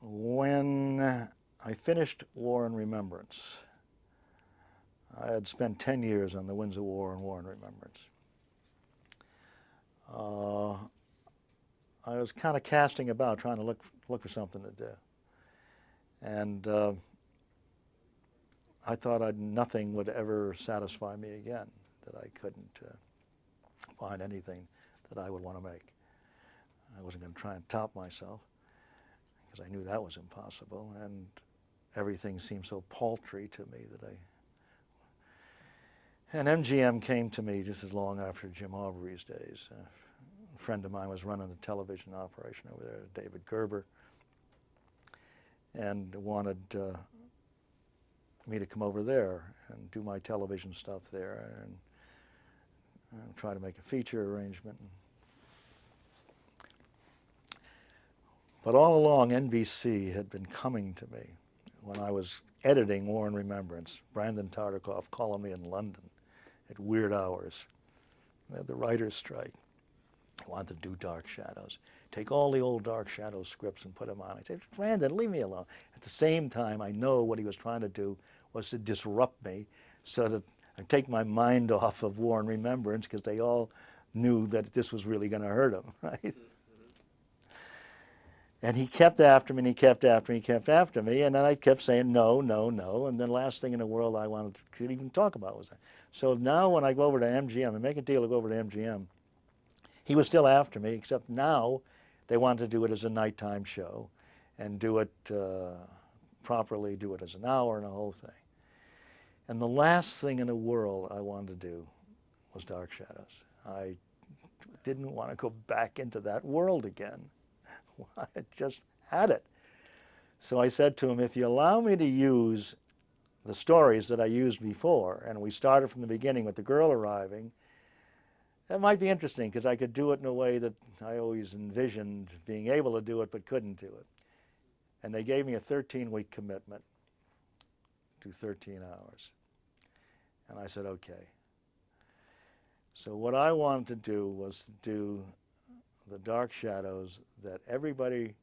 When I finished War and Remembrance, I had spent 10 years on the Winds of War and War and Remembrance. I was kind of casting about, trying to look for something to do. And I thought nothing would ever satisfy me again, that I couldn't find anything that I would want to make. I wasn't going to try and top myself, because I knew that was impossible, and everything seemed so paltry to me that And MGM came to me just as long after Jim Aubrey's days. A friend of mine was running a television operation over there, David Gerber, and wanted me to come over there and do my television stuff there and try to make a feature arrangement. But all along, NBC had been coming to me when I was editing War and Remembrance. Brandon Tartikoff calling me in London at weird hours. They had the writer's strike. I wanted to do Dark Shadows. Take all the old Dark Shadows scripts and put them on. I said, Brandon, leave me alone. At the same time, I know what he was trying to do was to disrupt me so that I'd take my mind off of War and Remembrance, because they all knew that this was really going to hurt him, right? And he kept after me, and he kept after me, he kept after me, and then I kept saying no, no, no, and then last thing in the world I wanted to even talk about was that. So now when I go over to MGM and make a deal to go over to MGM, he was still after me, except now they wanted to do it as a nighttime show and do it properly, do it as an hour and a whole thing. And the last thing in the world I wanted to do was Dark Shadows. I didn't want to go back into that world again. I had just had it. So I said to him, if you allow me to use the stories that I used before, and we started from the beginning with the girl arriving, that might be interesting, because I could do it in a way that I always envisioned being able to do it but couldn't do it. And they gave me a 13-week commitment to 13 hours. And I said, okay. So what I wanted to do was to do the Dark Shadows that everybody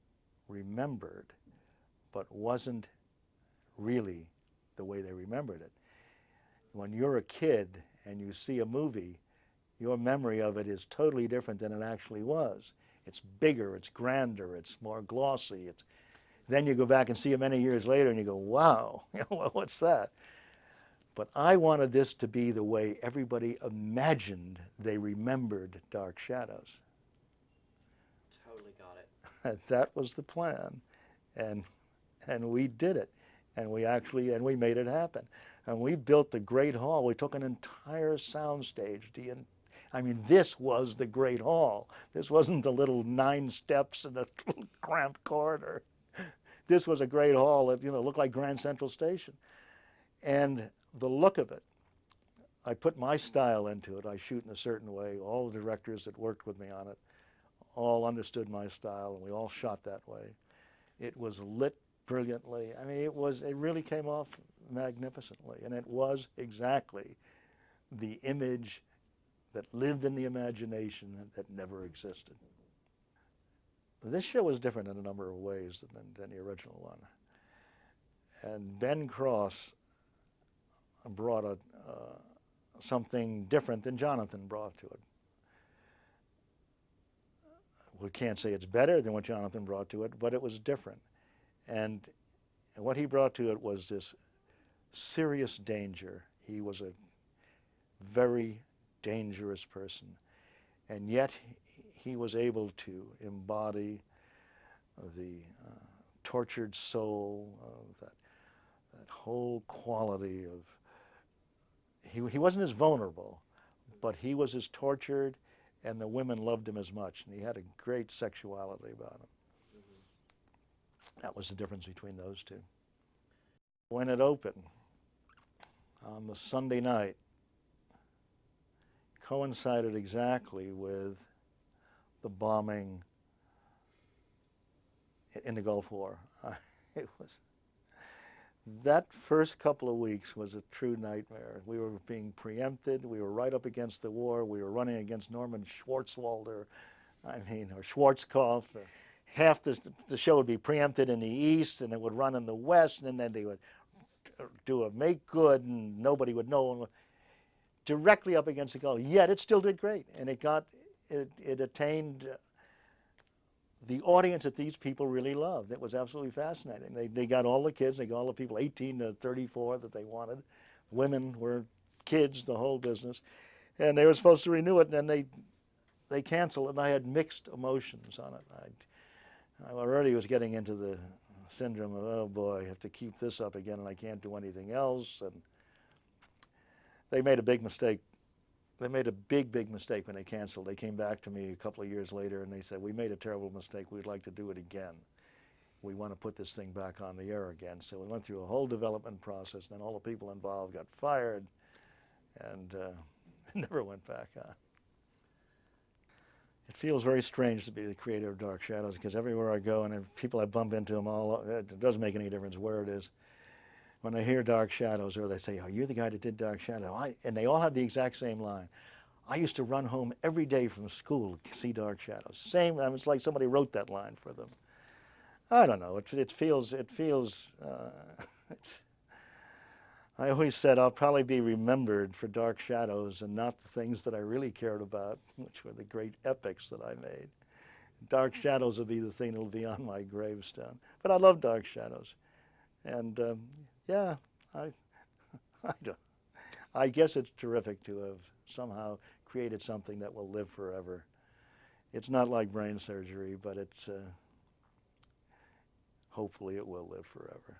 remembered, but wasn't really the way they remembered it. When you're a kid and you see a movie, your memory of it is totally different than it actually was. It's bigger, it's grander, it's more glossy. Then you go back and see it many years later and you go, wow, what's that? But I wanted this to be the way everybody imagined they remembered Dark Shadows. Totally got it. That was the plan, and we did it, and we made it happen. And we built the Great Hall. We took an entire soundstage. I mean, this was the Great Hall. This wasn't the little 9 steps in a little cramped corridor. This was a great hall that looked like Grand Central Station. And the look of it, I put my style into it. I shoot in a certain way. All the directors that worked with me on it all understood my style, and we all shot that way. It was lit brilliantly. I mean, it really came off magnificently, and it was exactly the image that lived in the imagination that never existed. This show was different in a number of ways than the original one. And Ben Cross brought something different than Jonathan brought to it. We can't say it's better than what Jonathan brought to it, but it was different. And what he brought to it was this serious danger. He was a very dangerous person, and yet he was able to embody the tortured soul, that whole quality of, he wasn't as vulnerable, but he was as tortured, and the women loved him as much, and he had a great sexuality about him. That was the difference between those two. When it opened on the Sunday night, coincided exactly with the bombing in the Gulf War. That first couple of weeks was a true nightmare. We were being preempted. We were right up against the war. We were running against Norman Schwarzwalder, or Schwarzkopf. half the show would be preempted in the East, and it would run in the West, and then they would do a make good, and nobody would know. Directly up against the goal. Yet it still did great, and it attained the audience that these people really loved. It was absolutely fascinating. They got all the kids, they got all the people 18 to 34 that they wanted. Women were kids, the whole business, and they were supposed to renew it, and then they canceled it, and I had mixed emotions on it. I already was getting into the syndrome of, oh boy, I have to keep this up again, and I can't do anything else. And they made a big mistake. They made a big mistake when they canceled. They came back to me a couple of years later and they said, we made a terrible mistake. We'd like to do it again. We want to put this thing back on the air again. So we went through a whole development process, and then all the people involved got fired, and it never went back on. It feels very strange to be the creator of Dark Shadows, because everywhere I go, and people I bump into them all, it doesn't make any difference where it is. When they hear Dark Shadows, or they say, oh, you're the guy that did Dark Shadow. And they all have the exact same line. I used to run home every day from school to see Dark Shadows. Same, it's like somebody wrote that line for them. I don't know, it feels, I always said I'll probably be remembered for Dark Shadows and not the things that I really cared about, which were the great epics that I made. Dark Shadows will be the thing that will be on my gravestone. But I love Dark Shadows. And yeah, I guess it's terrific to have somehow created something that will live forever. It's not like brain surgery, but it's hopefully it will live forever.